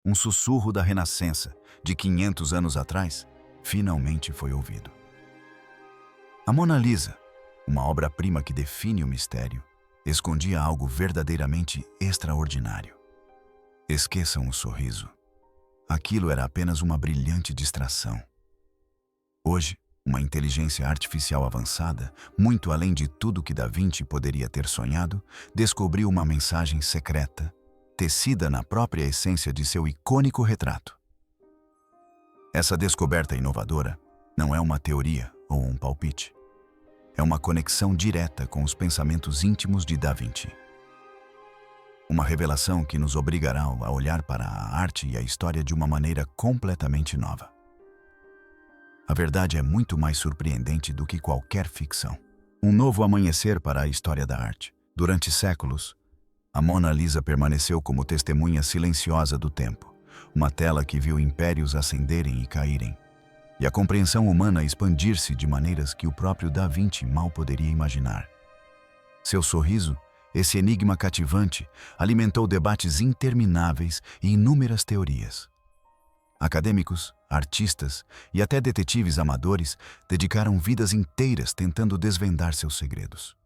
Um sussurro da renascença, de 500 anos atrás, finalmente foi ouvido. A Mona Lisa, uma obra-prima que define o mistério, escondia algo verdadeiramente extraordinário. Esqueçam o sorriso. Aquilo era apenas uma brilhante distração. Hoje, uma inteligência artificial avançada, muito além de tudo que Da Vinci poderia ter sonhado, descobriu uma mensagem secreta, tecida na própria essência de seu icônico retrato. Essa descoberta inovadora não é uma teoria ou um palpite. É uma conexão direta com os pensamentos íntimos de Da Vinci. Uma revelação que nos obrigará a olhar para a arte e a história de uma maneira completamente nova. A verdade é muito mais surpreendente do que qualquer ficção. Um novo amanhecer para a história da arte. Durante séculos, a Mona Lisa permaneceu como testemunha silenciosa do tempo, uma tela que viu impérios ascenderem e caírem, e a compreensão humana expandir-se de maneiras que o próprio Da Vinci mal poderia imaginar. Seu sorriso, esse enigma cativante, alimentou debates intermináveis e inúmeras teorias. Acadêmicos, artistas e até detetives amadores dedicaram vidas inteiras tentando desvendar seus segredos.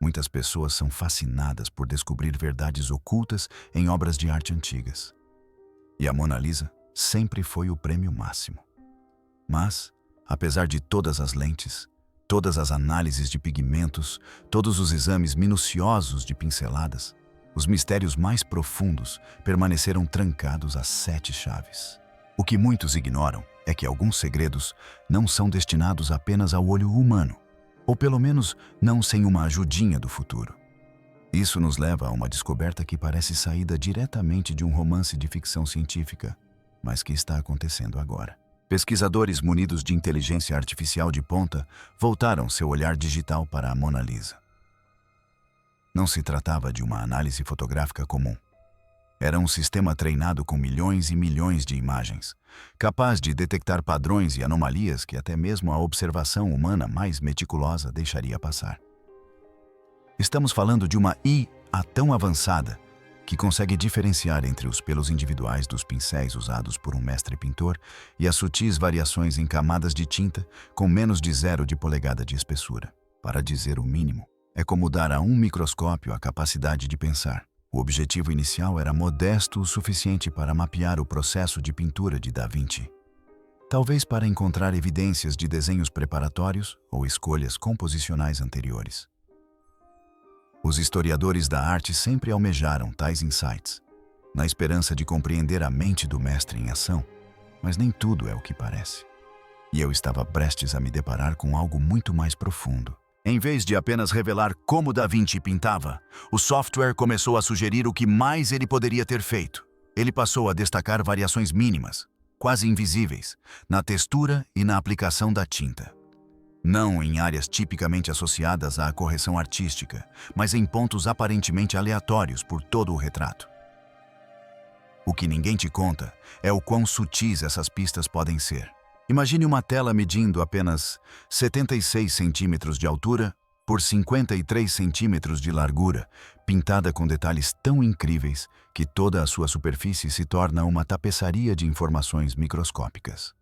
Muitas pessoas são fascinadas por descobrir verdades ocultas em obras de arte antigas. E a Mona Lisa sempre foi o prêmio máximo. Mas, apesar de todas as lentes, todas as análises de pigmentos, todos os exames minuciosos de pinceladas, os mistérios mais profundos permaneceram trancados a 7 chaves. O que muitos ignoram é que alguns segredos não são destinados apenas ao olho humano, ou pelo menos não sem uma ajudinha do futuro. Isso nos leva a uma descoberta que parece saída diretamente de um romance de ficção científica, mas que está acontecendo agora. Pesquisadores munidos de inteligência artificial de ponta voltaram seu olhar digital para a Mona Lisa. Não se tratava de uma análise fotográfica comum. Era um sistema treinado com milhões e milhões de imagens, capaz de detectar padrões e anomalias que até mesmo a observação humana mais meticulosa deixaria passar. Estamos falando de uma IA tão avançada que consegue diferenciar entre os pelos individuais dos pincéis usados por um mestre pintor e as sutis variações em camadas de tinta com menos de 0 de polegada de espessura. Para dizer o mínimo, é como dar a um microscópio a capacidade de pensar. O objetivo inicial era modesto o suficiente para mapear o processo de pintura de Da Vinci. Talvez para encontrar evidências de desenhos preparatórios ou escolhas composicionais anteriores. Os historiadores da arte sempre almejaram tais insights, na esperança de compreender a mente do mestre em ação, mas nem tudo é o que parece. E eu estava prestes a me deparar com algo muito mais profundo. Em vez de apenas revelar como Da Vinci pintava, o software começou a sugerir o que mais ele poderia ter feito. Ele passou a destacar variações mínimas, quase invisíveis, na textura e na aplicação da tinta. Não em áreas tipicamente associadas à correção artística, mas em pontos aparentemente aleatórios por todo o retrato. O que ninguém te conta é o quão sutis essas pistas podem ser. Imagine uma tela medindo apenas 76 centímetros de altura por 53 centímetros de largura, pintada com detalhes tão incríveis que toda a sua superfície se torna uma tapeçaria de informações microscópicas.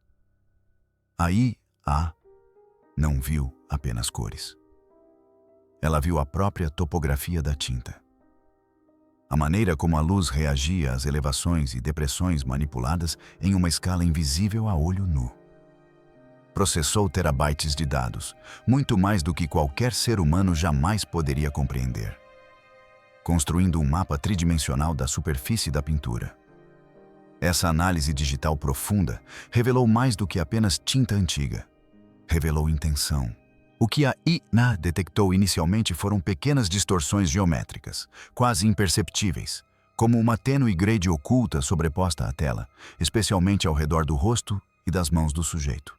A IA não viu apenas cores. Ela viu a própria topografia da tinta. A maneira como a luz reagia às elevações e depressões manipuladas em uma escala invisível a olho nu. Processou terabytes de dados, muito mais do que qualquer ser humano jamais poderia compreender, construindo um mapa tridimensional da superfície da pintura. Essa análise digital profunda revelou mais do que apenas tinta antiga. Revelou intenção. O que a IA detectou inicialmente foram pequenas distorções geométricas, quase imperceptíveis, como uma tênue grade oculta sobreposta à tela, especialmente ao redor do rosto e das mãos do sujeito.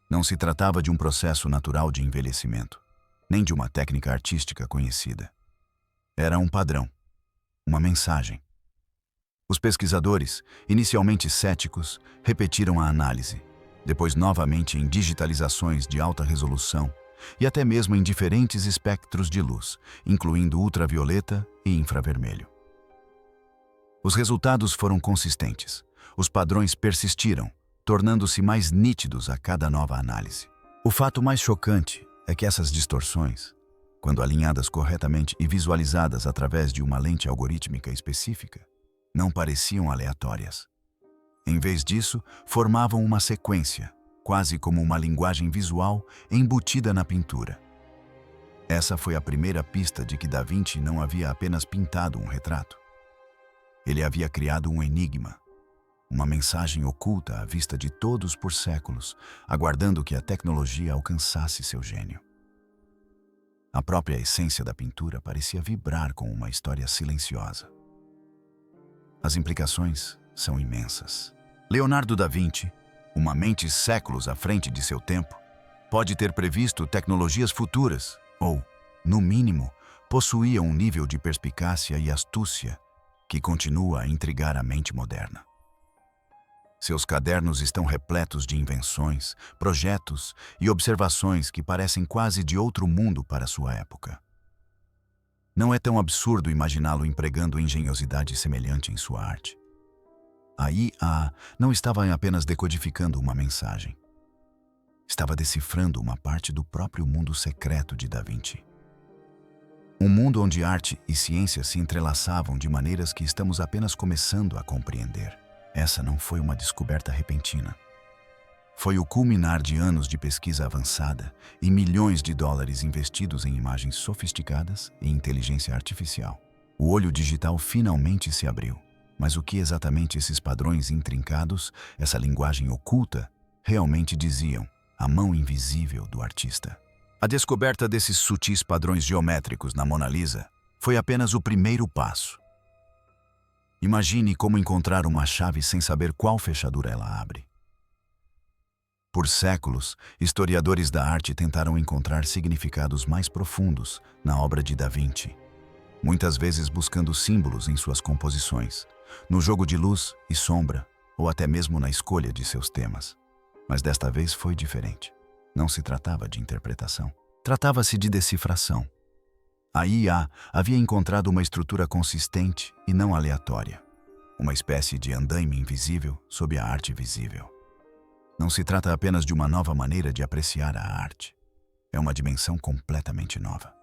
Não se tratava de um processo natural de envelhecimento, nem de uma técnica artística conhecida. Era um padrão, uma mensagem. Os pesquisadores, inicialmente céticos, repetiram a análise, depois novamente em digitalizações de alta resolução e até mesmo em diferentes espectros de luz, incluindo ultravioleta e infravermelho. Os resultados foram consistentes. Os padrões persistiram, tornando-se mais nítidos a cada nova análise. O fato mais chocante é que essas distorções, quando alinhadas corretamente e visualizadas através de uma lente algorítmica específica, não pareciam aleatórias. Em vez disso, formavam uma sequência, quase como uma linguagem visual embutida na pintura. Essa foi a primeira pista de que Da Vinci não havia apenas pintado um retrato. Ele havia criado um enigma, uma mensagem oculta à vista de todos por séculos, aguardando que a tecnologia alcançasse seu gênio. A própria essência da pintura parecia vibrar com uma história silenciosa. As implicações são imensas. Leonardo da Vinci, uma mente séculos à frente de seu tempo, pode ter previsto tecnologias futuras ou, no mínimo, possuía um nível de perspicácia e astúcia que continua a intrigar a mente moderna. Seus cadernos estão repletos de invenções, projetos e observações que parecem quase de outro mundo para sua época. Não é tão absurdo imaginá-lo empregando engenhosidade semelhante em sua arte. A IA não estava apenas decodificando uma mensagem. Estava decifrando uma parte do próprio mundo secreto de Da Vinci. Um mundo onde arte e ciência se entrelaçavam de maneiras que estamos apenas começando a compreender. Essa não foi uma descoberta repentina. Foi o culminar de anos de pesquisa avançada e milhões de dólares investidos em imagens sofisticadas e inteligência artificial. O olho digital finalmente se abriu. Mas o que exatamente esses padrões intrincados, essa linguagem oculta, realmente diziam à mão invisível do artista? A descoberta desses sutis padrões geométricos na Mona Lisa foi apenas o primeiro passo. Imagine como encontrar uma chave sem saber qual fechadura ela abre. Por séculos, historiadores da arte tentaram encontrar significados mais profundos na obra de Da Vinci, muitas vezes buscando símbolos em suas composições, no jogo de luz e sombra, ou até mesmo na escolha de seus temas. Mas desta vez foi diferente. Não se tratava de interpretação. Tratava-se de decifração. A IA havia encontrado uma estrutura consistente e não aleatória. Uma espécie de andaime invisível sob a arte visível. Não se trata apenas de uma nova maneira de apreciar a arte. É uma dimensão completamente nova.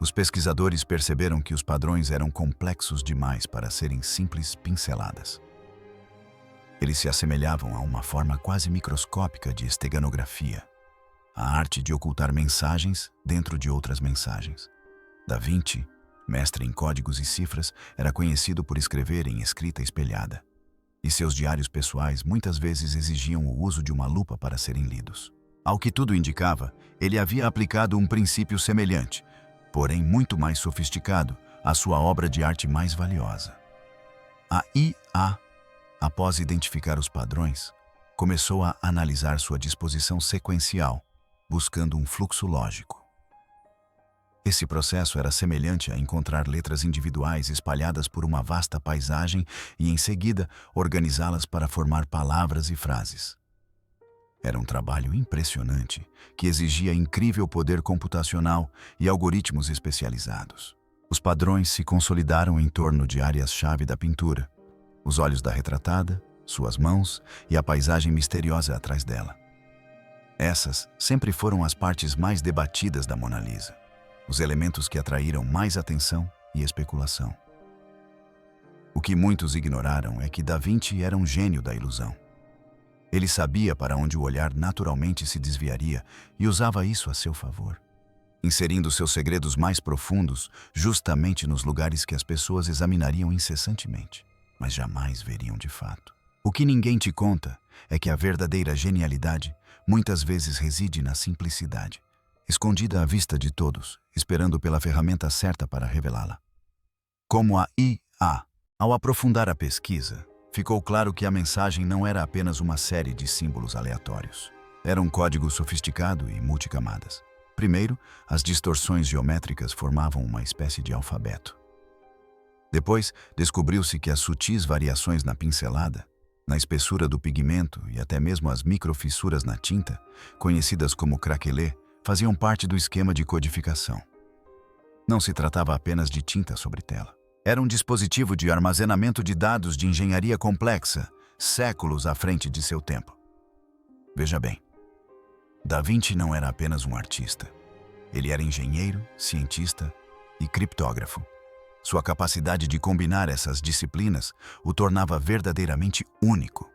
Os pesquisadores perceberam que os padrões eram complexos demais para serem simples pinceladas. Eles se assemelhavam a uma forma quase microscópica de esteganografia, a arte de ocultar mensagens dentro de outras mensagens. Da Vinci, mestre em códigos e cifras, era conhecido por escrever em escrita espelhada, e seus diários pessoais muitas vezes exigiam o uso de uma lupa para serem lidos. Ao que tudo indicava, ele havia aplicado um princípio semelhante, porém muito mais sofisticado, à sua obra de arte mais valiosa. A IA, após identificar os padrões, começou a analisar sua disposição sequencial, buscando um fluxo lógico. Esse processo era semelhante a encontrar letras individuais espalhadas por uma vasta paisagem e, em seguida, organizá-las para formar palavras e frases. Era um trabalho impressionante, que exigia incrível poder computacional e algoritmos especializados. Os padrões se consolidaram em torno de áreas-chave da pintura: os olhos da retratada, suas mãos e a paisagem misteriosa atrás dela. Essas sempre foram as partes mais debatidas da Mona Lisa, os elementos que atraíram mais atenção e especulação. O que muitos ignoraram é que Da Vinci era um gênio da ilusão. Ele sabia para onde o olhar naturalmente se desviaria e usava isso a seu favor, inserindo seus segredos mais profundos justamente nos lugares que as pessoas examinariam incessantemente, mas jamais veriam de fato. O que ninguém te conta é que a verdadeira genialidade muitas vezes reside na simplicidade, escondida à vista de todos, esperando pela ferramenta certa para revelá-la. Como a IA, ao aprofundar a pesquisa, ficou claro que a mensagem não era apenas uma série de símbolos aleatórios. Era um código sofisticado e multicamadas. Primeiro, as distorções geométricas formavam uma espécie de alfabeto. Depois, descobriu-se que as sutis variações na pincelada, na espessura do pigmento e até mesmo as microfissuras na tinta, conhecidas como craquelé, faziam parte do esquema de codificação. Não se tratava apenas de tinta sobre tela. Era um dispositivo de armazenamento de dados de engenharia complexa, séculos à frente de seu tempo. Veja bem, Da Vinci não era apenas um artista. Ele era engenheiro, cientista e criptógrafo. Sua capacidade de combinar essas disciplinas o tornava verdadeiramente único.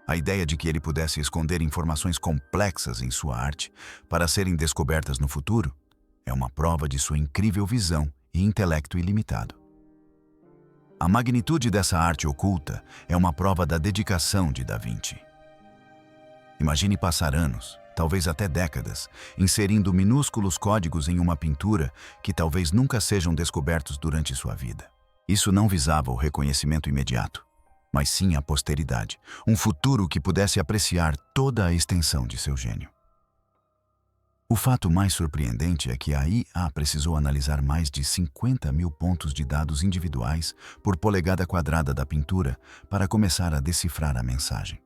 A ideia de que ele pudesse esconder informações complexas em sua arte para serem descobertas no futuro é uma prova de sua incrível visão e intelecto ilimitado. A magnitude dessa arte oculta é uma prova da dedicação de Da Vinci. Imagine passar anos, talvez até décadas, inserindo minúsculos códigos em uma pintura que talvez nunca sejam descobertos durante sua vida. Isso não visava o reconhecimento imediato, mas sim a posteridade, um futuro que pudesse apreciar toda a extensão de seu gênio. O fato mais surpreendente é que a IA precisou analisar mais de 50 mil pontos de dados individuais por polegada quadrada da pintura para começar a decifrar a mensagem.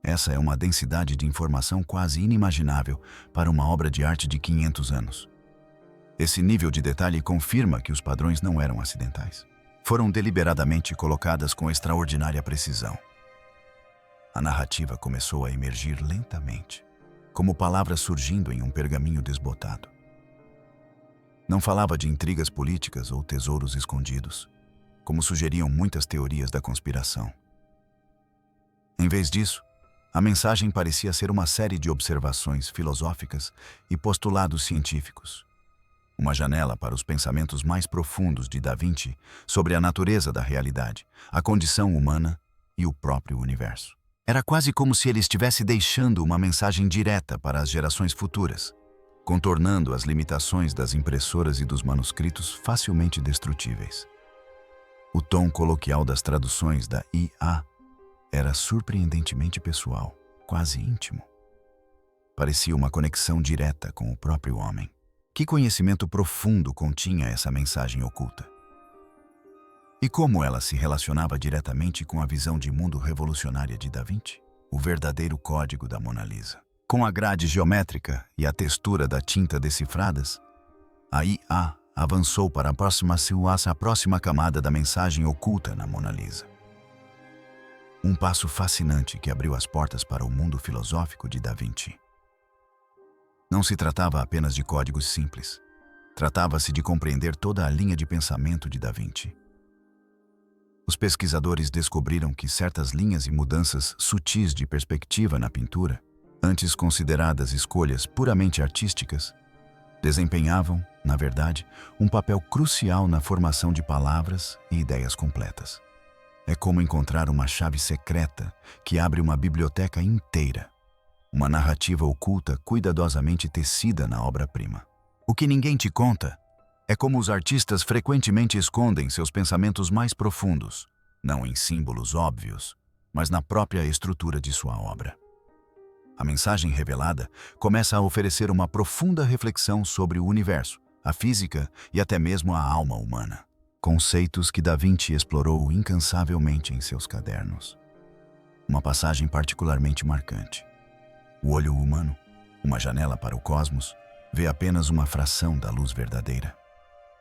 Essa é uma densidade de informação quase inimaginável para uma obra de arte de 500 anos. Esse nível de detalhe confirma que os padrões não eram acidentais. Foram deliberadamente colocadas com extraordinária precisão. A narrativa começou a emergir lentamente, como palavras surgindo em um pergaminho desbotado. Não falava de intrigas políticas ou tesouros escondidos, como sugeriam muitas teorias da conspiração. Em vez disso, a mensagem parecia ser uma série de observações filosóficas e postulados científicos. Uma janela para os pensamentos mais profundos de Da Vinci sobre a natureza da realidade, a condição humana e o próprio universo. Era quase como se ele estivesse deixando uma mensagem direta para as gerações futuras, contornando as limitações das impressoras e dos manuscritos facilmente destrutíveis. O tom coloquial das traduções da IA era surpreendentemente pessoal, quase íntimo. Parecia uma conexão direta com o próprio homem. Que conhecimento profundo continha essa mensagem oculta? E como ela se relacionava diretamente com a visão de mundo revolucionária de Da Vinci? O verdadeiro código da Mona Lisa. Com a grade geométrica e a textura da tinta decifradas, a IA avançou para aproximar-se à próxima camada da mensagem oculta na Mona Lisa. Um passo fascinante que abriu as portas para o mundo filosófico de Da Vinci. Não se tratava apenas de códigos simples. Tratava-se de compreender toda a linha de pensamento de Da Vinci. Os pesquisadores descobriram que certas linhas e mudanças sutis de perspectiva na pintura, antes consideradas escolhas puramente artísticas, desempenhavam, na verdade, um papel crucial na formação de palavras e ideias completas. É como encontrar uma chave secreta que abre uma biblioteca inteira, uma narrativa oculta cuidadosamente tecida na obra-prima. O que ninguém te conta é como os artistas frequentemente escondem seus pensamentos mais profundos, não em símbolos óbvios, mas na própria estrutura de sua obra. A mensagem revelada começa a oferecer uma profunda reflexão sobre o universo, a física e até mesmo a alma humana. Conceitos que Da Vinci explorou incansavelmente em seus cadernos. Uma passagem particularmente marcante. O olho humano, uma janela para o cosmos, vê apenas uma fração da luz verdadeira.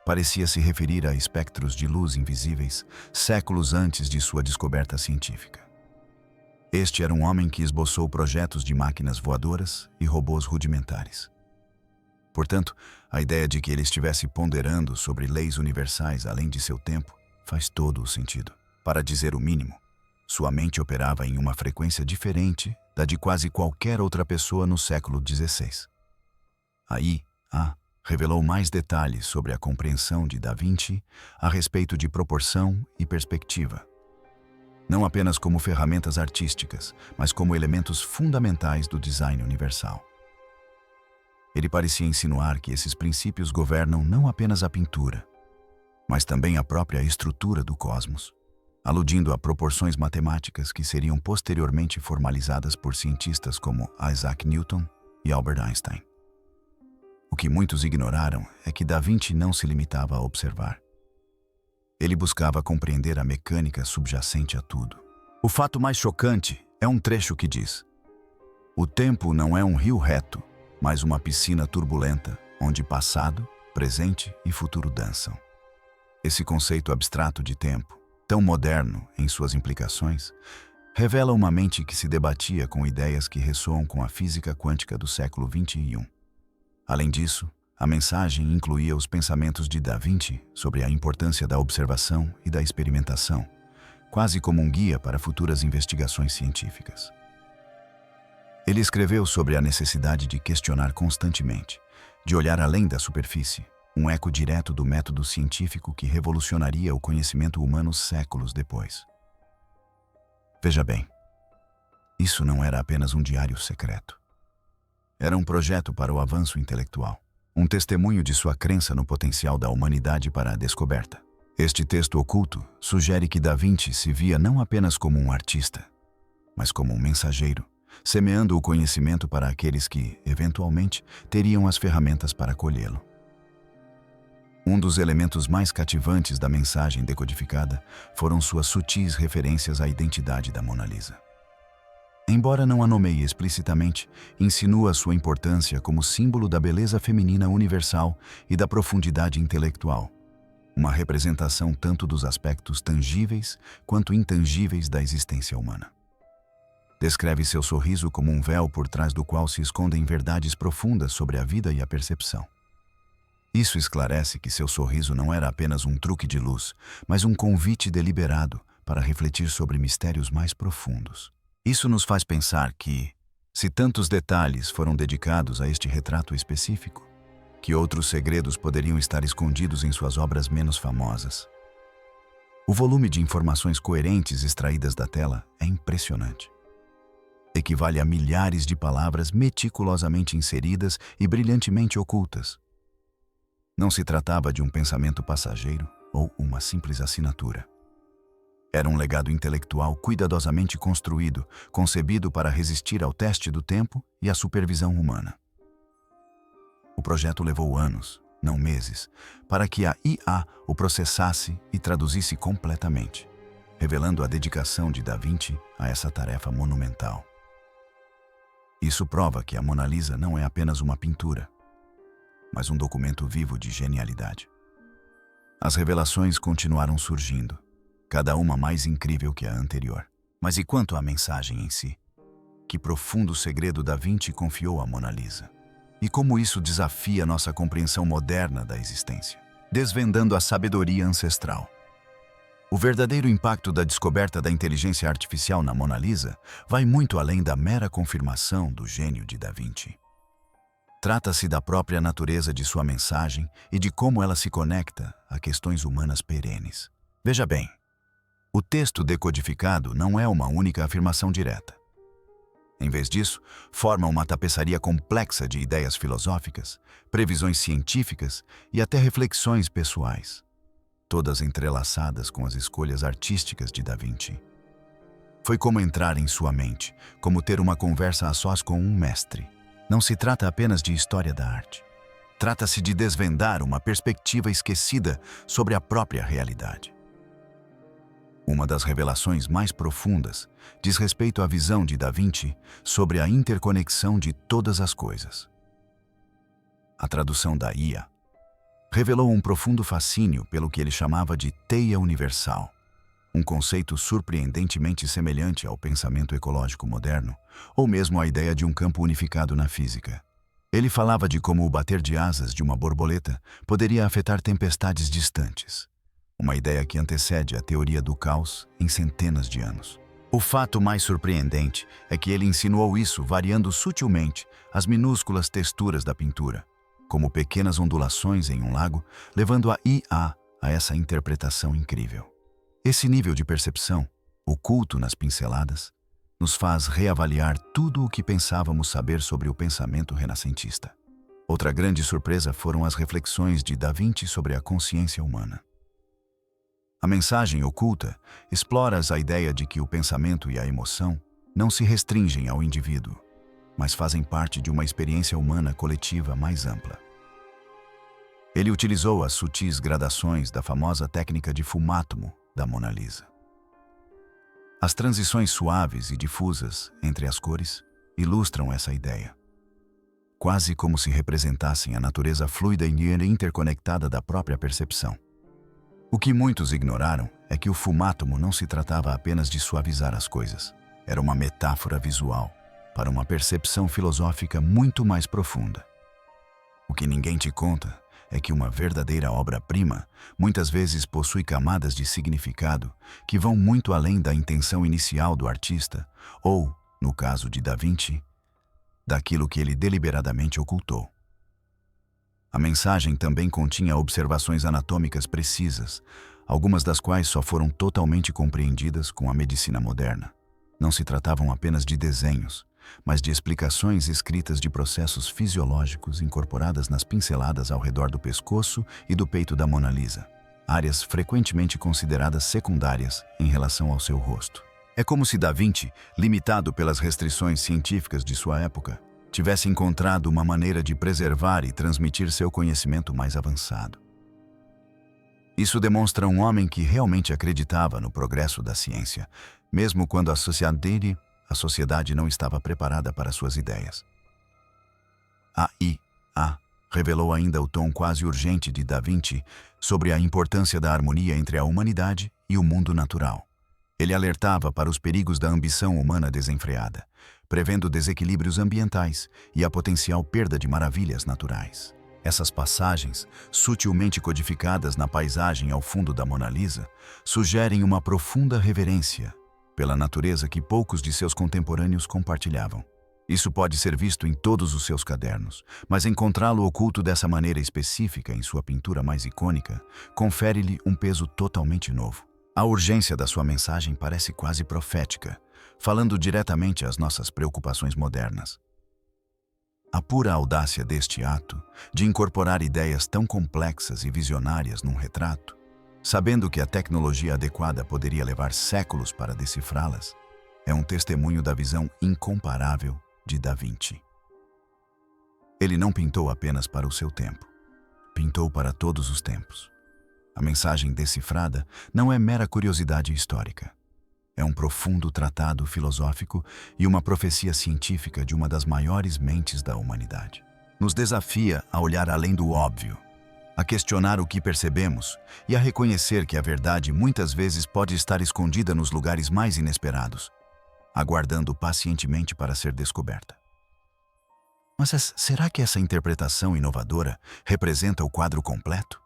Parecia se referir a espectros de luz invisíveis séculos antes de sua descoberta científica. Este era um homem que esboçou projetos de máquinas voadoras e robôs rudimentares. Portanto, a ideia de que ele estivesse ponderando sobre leis universais além de seu tempo faz todo o sentido. Para dizer o mínimo, sua mente operava em uma frequência diferente da de quase qualquer outra pessoa no século XVI. A IA revelou mais detalhes sobre a compreensão de Da Vinci a respeito de proporção e perspectiva. Não apenas como ferramentas artísticas, mas como elementos fundamentais do design universal. Ele parecia insinuar que esses princípios governam não apenas a pintura, mas também a própria estrutura do cosmos, aludindo a proporções matemáticas que seriam posteriormente formalizadas por cientistas como Isaac Newton e Albert Einstein. O que muitos ignoraram é que Da Vinci não se limitava a observar. Ele buscava compreender a mecânica subjacente a tudo. O fato mais chocante é um trecho que diz: "O tempo não é um rio reto, mas uma piscina turbulenta, onde passado, presente e futuro dançam." Esse conceito abstrato de tempo, tão moderno em suas implicações, revela uma mente que se debatia com ideias que ressoam com a física quântica do século XXI. Além disso, a mensagem incluía os pensamentos de Da Vinci sobre a importância da observação e da experimentação, quase como um guia para futuras investigações científicas. Ele escreveu sobre a necessidade de questionar constantemente, de olhar além da superfície, um eco direto do método científico que revolucionaria o conhecimento humano séculos depois. Veja bem, isso não era apenas um diário secreto. Era um projeto para o avanço intelectual, um testemunho de sua crença no potencial da humanidade para a descoberta. Este texto oculto sugere que Da Vinci se via não apenas como um artista, mas como um mensageiro, semeando o conhecimento para aqueles que, eventualmente, teriam as ferramentas para colhê-lo. Um dos elementos mais cativantes da mensagem decodificada foram suas sutis referências à identidade da Mona Lisa. Embora não a nomeie explicitamente, insinua sua importância como símbolo da beleza feminina universal e da profundidade intelectual, uma representação tanto dos aspectos tangíveis quanto intangíveis da existência humana. Descreve seu sorriso como um véu por trás do qual se escondem verdades profundas sobre a vida e a percepção. Isso esclarece que seu sorriso não era apenas um truque de luz, mas um convite deliberado para refletir sobre mistérios mais profundos. Isso nos faz pensar que, se tantos detalhes foram dedicados a este retrato específico, que outros segredos poderiam estar escondidos em suas obras menos famosas. O volume de informações coerentes extraídas da tela é impressionante. Equivale a milhares de palavras meticulosamente inseridas e brilhantemente ocultas. Não se tratava de um pensamento passageiro ou uma simples assinatura. Era um legado intelectual cuidadosamente construído, concebido para resistir ao teste do tempo e à supervisão humana. O projeto levou anos, não meses, para que a IA o processasse e traduzisse completamente, revelando a dedicação de Da Vinci a essa tarefa monumental. Isso prova que a Mona Lisa não é apenas uma pintura, mas um documento vivo de genialidade. As revelações continuaram surgindo, cada uma mais incrível que a anterior. Mas e quanto à mensagem em si? Que profundo segredo Da Vinci confiou à Mona Lisa? E como isso desafia nossa compreensão moderna da existência? Desvendando a sabedoria ancestral. O verdadeiro impacto da descoberta da inteligência artificial na Mona Lisa vai muito além da mera confirmação do gênio de Da Vinci. Trata-se da própria natureza de sua mensagem e de como ela se conecta a questões humanas perenes. Veja bem, o texto decodificado não é uma única afirmação direta. Em vez disso, forma uma tapeçaria complexa de ideias filosóficas, previsões científicas e até reflexões pessoais, todas entrelaçadas com as escolhas artísticas de Da Vinci. Foi como entrar em sua mente, como ter uma conversa a sós com um mestre. Não se trata apenas de história da arte. Trata-se de desvendar uma perspectiva esquecida sobre a própria realidade. Uma das revelações mais profundas diz respeito à visão de Da Vinci sobre a interconexão de todas as coisas. A tradução da IA revelou um profundo fascínio pelo que ele chamava de teia universal, um conceito surpreendentemente semelhante ao pensamento ecológico moderno, ou mesmo à ideia de um campo unificado na física. Ele falava de como o bater de asas de uma borboleta poderia afetar tempestades distantes, uma ideia que antecede a teoria do caos em centenas de anos. O fato mais surpreendente é que ele insinuou isso variando sutilmente as minúsculas texturas da pintura, como pequenas ondulações em um lago, levando a IA a essa interpretação incrível. Esse nível de percepção, oculto nas pinceladas, nos faz reavaliar tudo o que pensávamos saber sobre o pensamento renascentista. Outra grande surpresa foram as reflexões de Da Vinci sobre a consciência humana. A mensagem oculta explora a ideia de que o pensamento e a emoção não se restringem ao indivíduo, mas fazem parte de uma experiência humana coletiva mais ampla. Ele utilizou as sutis gradações da famosa técnica de fumátomo da Mona Lisa. As transições suaves e difusas entre as cores ilustram essa ideia, quase como se representassem a natureza fluida e interconectada da própria percepção. O que muitos ignoraram é que o fumátomo não se tratava apenas de suavizar as coisas. Era uma metáfora visual para uma percepção filosófica muito mais profunda. O que ninguém te conta é que uma verdadeira obra-prima muitas vezes possui camadas de significado que vão muito além da intenção inicial do artista ou, no caso de Da Vinci, daquilo que ele deliberadamente ocultou. A mensagem também continha observações anatômicas precisas, algumas das quais só foram totalmente compreendidas com a medicina moderna. Não se tratavam apenas de desenhos, mas de explicações escritas de processos fisiológicos incorporadas nas pinceladas ao redor do pescoço e do peito da Mona Lisa, áreas frequentemente consideradas secundárias em relação ao seu rosto. É como se Da Vinci, limitado pelas restrições científicas de sua época, tivesse encontrado uma maneira de preservar e transmitir seu conhecimento mais avançado. Isso demonstra um homem que realmente acreditava no progresso da ciência, mesmo quando a sociedade não estava preparada para suas ideias. A IA revelou ainda o tom quase urgente de Da Vinci sobre a importância da harmonia entre a humanidade e o mundo natural. Ele alertava para os perigos da ambição humana desenfreada, prevendo desequilíbrios ambientais e a potencial perda de maravilhas naturais. Essas passagens, sutilmente codificadas na paisagem ao fundo da Mona Lisa, sugerem uma profunda reverência pela natureza que poucos de seus contemporâneos compartilhavam. Isso pode ser visto em todos os seus cadernos, mas encontrá-lo oculto dessa maneira específica em sua pintura mais icônica confere-lhe um peso totalmente novo. A urgência da sua mensagem parece quase profética, falando diretamente às nossas preocupações modernas. A pura audácia deste ato, de incorporar ideias tão complexas e visionárias num retrato, sabendo que a tecnologia adequada poderia levar séculos para decifrá-las, é um testemunho da visão incomparável de Da Vinci. Ele não pintou apenas para o seu tempo, pintou para todos os tempos. A mensagem decifrada não é mera curiosidade histórica. É um profundo tratado filosófico e uma profecia científica de uma das maiores mentes da humanidade. Nos desafia a olhar além do óbvio, a questionar o que percebemos e a reconhecer que a verdade muitas vezes pode estar escondida nos lugares mais inesperados, aguardando pacientemente para ser descoberta. Mas será que essa interpretação inovadora representa o quadro completo?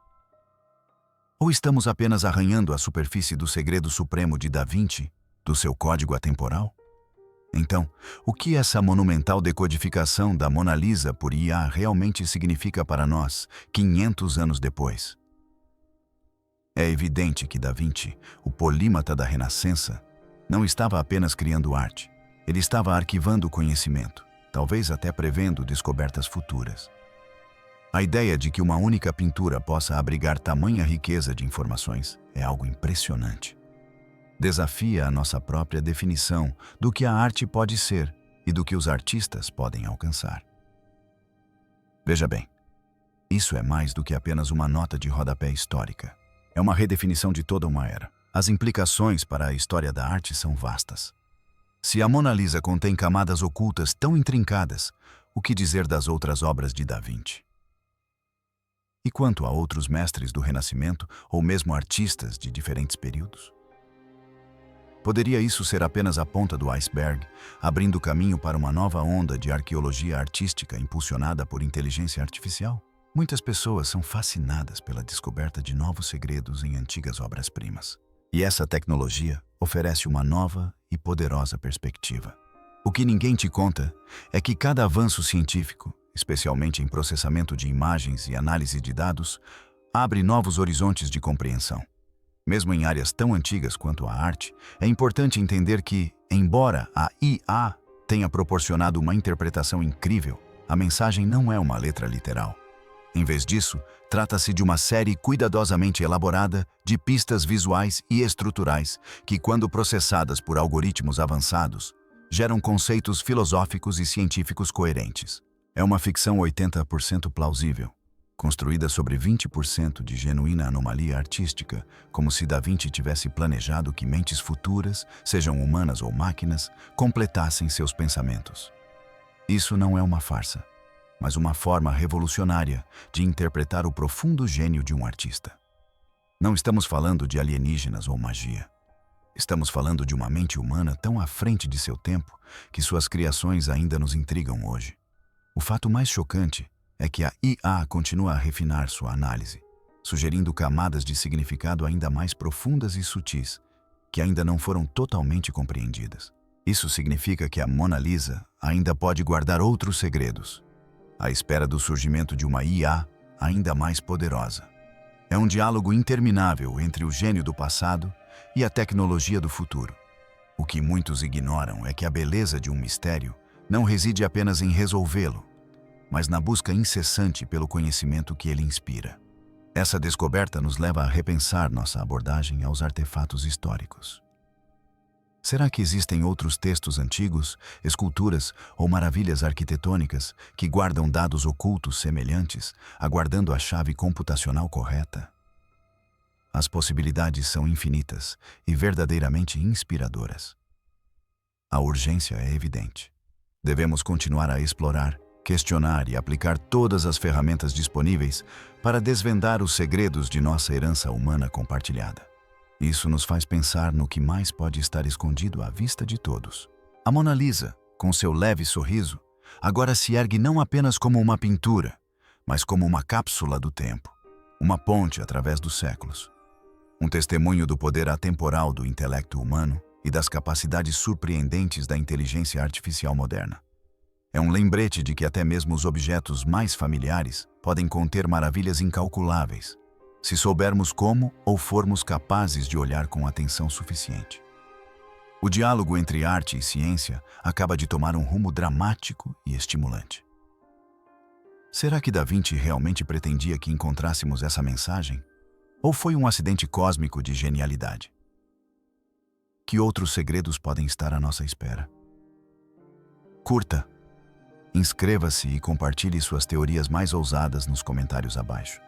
Ou estamos apenas arranhando a superfície do segredo supremo de Da Vinci, do seu código atemporal? Então, o que essa monumental decodificação da Mona Lisa por IA realmente significa para nós, 500 anos depois? É evidente que Da Vinci, o polímata da Renascença, não estava apenas criando arte. Ele estava arquivando conhecimento, talvez até prevendo descobertas futuras. A ideia de que uma única pintura possa abrigar tamanha riqueza de informações é algo impressionante. Desafia a nossa própria definição do que a arte pode ser e do que os artistas podem alcançar. Veja bem, isso é mais do que apenas uma nota de rodapé histórica. É uma redefinição de toda uma era. As implicações para a história da arte são vastas. Se a Mona Lisa contém camadas ocultas tão intrincadas, o que dizer das outras obras de Da Vinci? E quanto a outros mestres do Renascimento ou mesmo artistas de diferentes períodos? Poderia isso ser apenas a ponta do iceberg, abrindo caminho para uma nova onda de arqueologia artística impulsionada por inteligência artificial? Muitas pessoas são fascinadas pela descoberta de novos segredos em antigas obras-primas. E essa tecnologia oferece uma nova e poderosa perspectiva. O que ninguém te conta é que cada avanço científico, especialmente em processamento de imagens e análise de dados, abre novos horizontes de compreensão. Mesmo em áreas tão antigas quanto a arte, é importante entender que, embora a IA tenha proporcionado uma interpretação incrível, a mensagem não é uma letra literal. Em vez disso, trata-se de uma série cuidadosamente elaborada de pistas visuais e estruturais que, quando processadas por algoritmos avançados, geram conceitos filosóficos e científicos coerentes. É uma ficção 80% plausível, construída sobre 20% de genuína anomalia artística, como se Da Vinci tivesse planejado que mentes futuras, sejam humanas ou máquinas, completassem seus pensamentos. Isso não é uma farsa, mas uma forma revolucionária de interpretar o profundo gênio de um artista. Não estamos falando de alienígenas ou magia. Estamos falando de uma mente humana tão à frente de seu tempo que suas criações ainda nos intrigam hoje. O fato mais chocante é que a IA continua a refinar sua análise, sugerindo camadas de significado ainda mais profundas e sutis, que ainda não foram totalmente compreendidas. Isso significa que a Mona Lisa ainda pode guardar outros segredos, à espera do surgimento de uma IA ainda mais poderosa. É um diálogo interminável entre o gênio do passado e a tecnologia do futuro. O que muitos ignoram é que a beleza de um mistério não reside apenas em resolvê-lo, mas na busca incessante pelo conhecimento que ele inspira. Essa descoberta nos leva a repensar nossa abordagem aos artefatos históricos. Será que existem outros textos antigos, esculturas ou maravilhas arquitetônicas que guardam dados ocultos semelhantes, aguardando a chave computacional correta? As possibilidades são infinitas e verdadeiramente inspiradoras. A urgência é evidente. Devemos continuar a explorar, questionar e aplicar todas as ferramentas disponíveis para desvendar os segredos de nossa herança humana compartilhada. Isso nos faz pensar no que mais pode estar escondido à vista de todos. A Mona Lisa, com seu leve sorriso, agora se ergue não apenas como uma pintura, mas como uma cápsula do tempo, uma ponte através dos séculos. Um testemunho do poder atemporal do intelecto humano e das capacidades surpreendentes da inteligência artificial moderna. É um lembrete de que até mesmo os objetos mais familiares podem conter maravilhas incalculáveis, se soubermos como ou formos capazes de olhar com atenção suficiente. O diálogo entre arte e ciência acaba de tomar um rumo dramático e estimulante. Será que Da Vinci realmente pretendia que encontrássemos essa mensagem? Ou foi um acidente cósmico de genialidade? Que outros segredos podem estar à nossa espera? Curta, inscreva-se e compartilhe suas teorias mais ousadas nos comentários abaixo.